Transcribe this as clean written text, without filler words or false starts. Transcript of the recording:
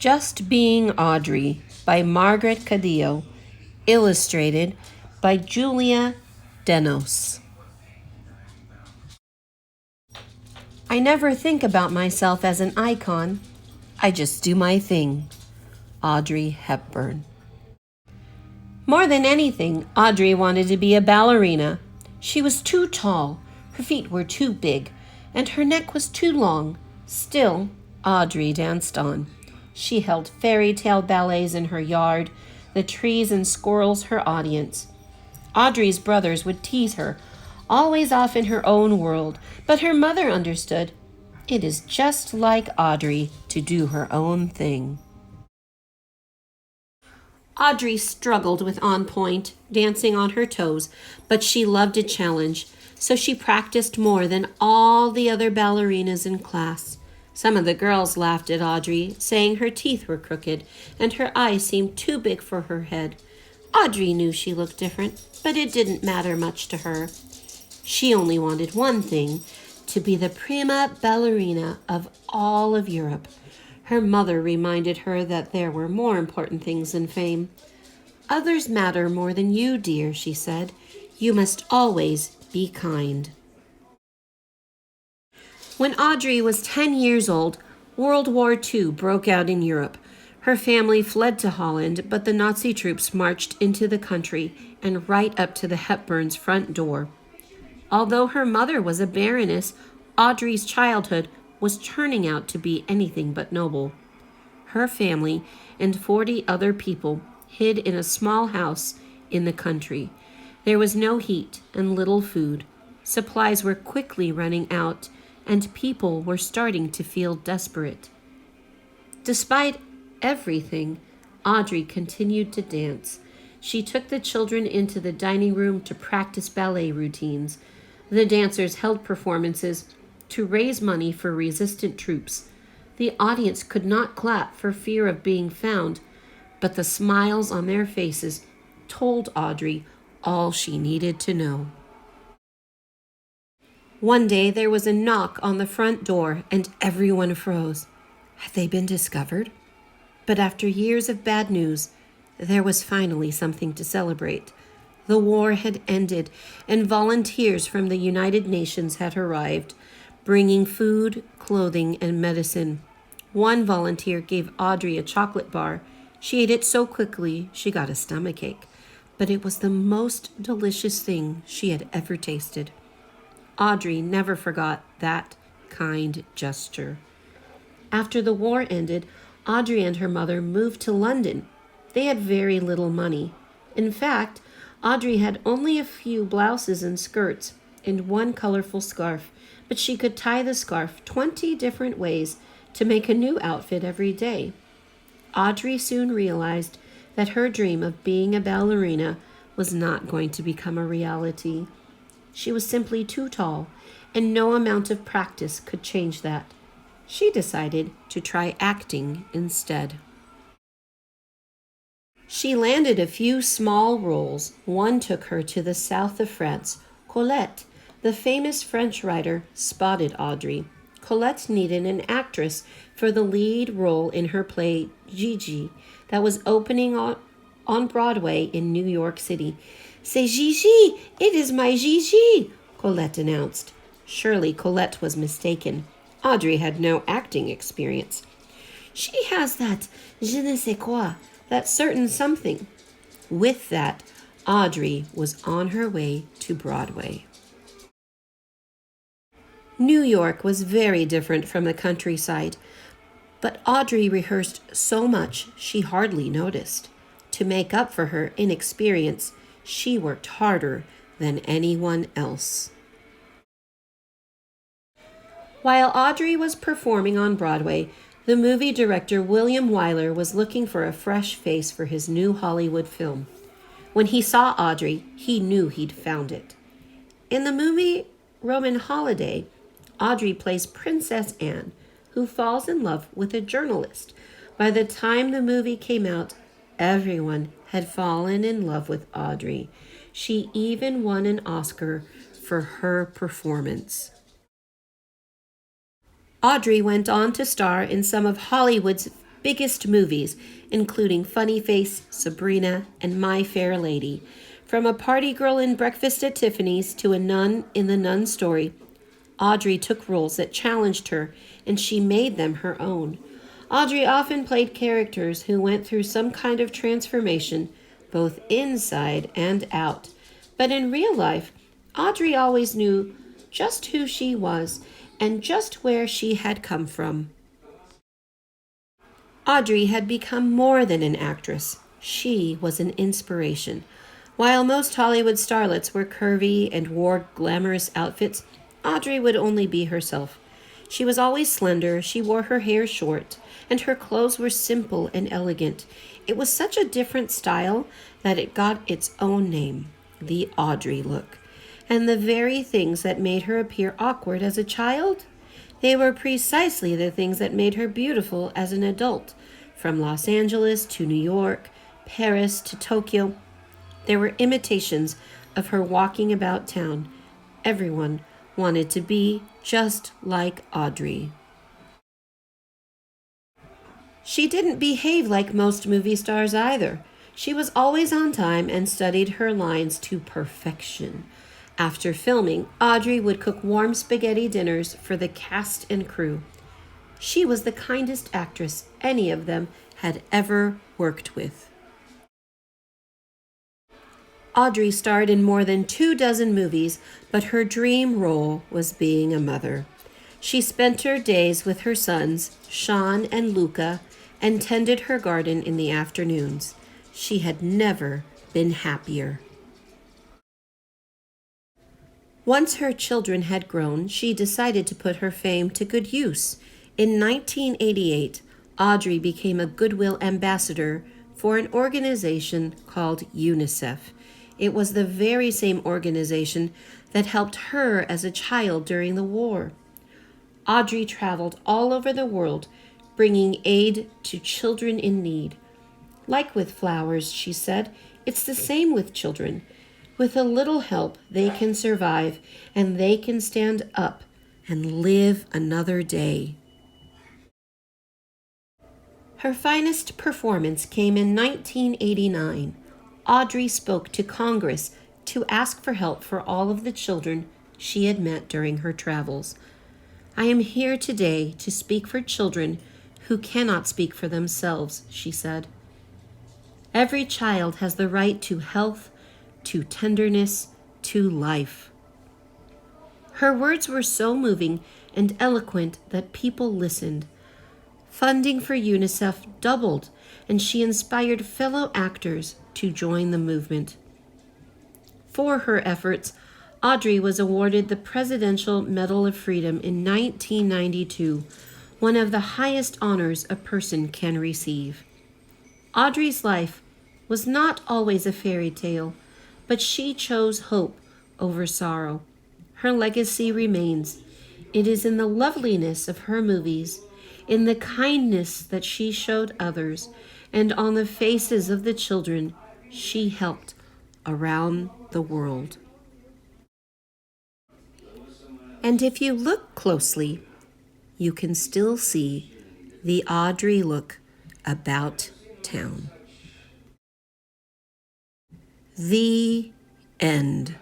Just Being Audrey by Margaret Cardillo, illustrated by Julia Denos. I never think about myself as an icon. I just do my thing. Audrey Hepburn. More than anything, Audrey wanted to be a ballerina. She was too tall, her feet were too big, and her neck was too long. Still, Audrey danced on. She held fairy tale ballets in her yard, the trees and squirrels her audience. Audrey's brothers would tease her, always off in her own world, but her mother understood. It is just like Audrey to do her own thing. Audrey struggled with on point, dancing on her toes, but she loved a challenge, so she practiced more than all the other ballerinas in class. Some of the girls laughed at Audrey, saying her teeth were crooked and her eyes seemed too big for her head. Audrey knew she looked different, but it didn't matter much to her. She only wanted one thing, to be the prima ballerina of all of Europe. Her mother reminded her that there were more important things than fame. Others matter more than you, dear, she said. You must always be kind. When Audrey was 10 years old, World War II broke out in Europe. Her family fled to Holland, but the Nazi troops marched into the country and right up to the Hepburns' front door. Although her mother was a baroness, Audrey's childhood was turning out to be anything but noble. Her family and 40 other people hid in a small house in the country. There was no heat and little food. Supplies were quickly running out, and people were starting to feel desperate. Despite everything, Audrey continued to dance. She took the children into the dining room to practice ballet routines. The dancers held performances to raise money for resistant troops. The audience could not clap for fear of being found, but the smiles on their faces told Audrey all she needed to know. One day there was a knock on the front door and everyone froze. Had they been discovered? But after years of bad news, there was finally something to celebrate. The war had ended and volunteers from the United Nations had arrived, bringing food, clothing, and medicine. One volunteer gave Audrey a chocolate bar. She ate it so quickly she got a stomachache, but it was the most delicious thing she had ever tasted. Audrey never forgot that kind gesture. After the war ended, Audrey and her mother moved to London. They had very little money. In fact, Audrey had only a few blouses and skirts and one colorful scarf, but she could tie the scarf 20 different ways to make a new outfit every day. Audrey soon realized that her dream of being a ballerina was not going to become a reality. She was simply too tall, and no amount of practice could change that. She decided to try acting instead. She landed a few small roles. One took her to the south of France. Colette, the famous French writer, spotted Audrey. Colette needed an actress for the lead role in her play Gigi that was opening on Broadway in New York City. "C'est Gigi! It is my Gigi!" Colette announced. Surely Colette was mistaken. Audrey had no acting experience. "She has that je ne sais quoi, that certain something." With that, Audrey was on her way to Broadway. New York was very different from the countryside, but Audrey rehearsed so much she hardly noticed. To make up for her inexperience, she worked harder than anyone else. While Audrey was performing on Broadway, the movie director William Wyler was looking for a fresh face for his new Hollywood film. When he saw Audrey, he knew he'd found it. In the movie Roman Holiday, Audrey plays Princess Anne, who falls in love with a journalist. By the time the movie came out, everyone had fallen in love with Audrey. She even won an Oscar for her performance. Audrey went on to star in some of Hollywood's biggest movies, including Funny Face, Sabrina, and My Fair Lady. From a party girl in Breakfast at Tiffany's to a nun in The Nun Story, Audrey took roles that challenged her, and she made them her own. Audrey often played characters who went through some kind of transformation, both inside and out. But in real life, Audrey always knew just who she was and just where she had come from. Audrey had become more than an actress. She was an inspiration. While most Hollywood starlets were curvy and wore glamorous outfits, Audrey would only be herself. She was always slender, she wore her hair short, and her clothes were simple and elegant. It was such a different style that it got its own name, the Audrey Look. And the very things that made her appear awkward as a child, they were precisely the things that made her beautiful as an adult. From Los Angeles to New York, Paris to Tokyo, there were imitations of her walking about town. Everyone wanted to be just like Audrey. She didn't behave like most movie stars either. She was always on time and studied her lines to perfection. After filming, Audrey would cook warm spaghetti dinners for the cast and crew. She was the kindest actress any of them had ever worked with. Audrey starred in more than 24 movies, but her dream role was being a mother. She spent her days with her sons, Sean and Luca, and tended her garden in the afternoons. She had never been happier. Once her children had grown, she decided to put her fame to good use. In 1988, Audrey became a Goodwill Ambassador for an organization called UNICEF. It was the very same organization that helped her as a child during the war. Audrey traveled all over the world, bringing aid to children in need. Like with flowers, she said, it's the same with children. With a little help, they can survive, and they can stand up and live another day. Her finest performance came in 1989. Audrey spoke to Congress to ask for help for all of the children she had met during her travels. I am here today to speak for children who cannot speak for themselves, she said. Every child has the right to health, to tenderness, to life. Her words were so moving and eloquent that people listened. Funding for UNICEF doubled, and she inspired fellow actors to join the movement. For her efforts, Audrey was awarded the Presidential Medal of Freedom in 1992, one of the highest honors a person can receive. Audrey's life was not always a fairy tale, but she chose hope over sorrow. Her legacy remains. It is in the loveliness of her movies, in the kindness that she showed others, and on the faces of the children she helped around the world. And if you look closely, you can still see the Audrey look about town. The end.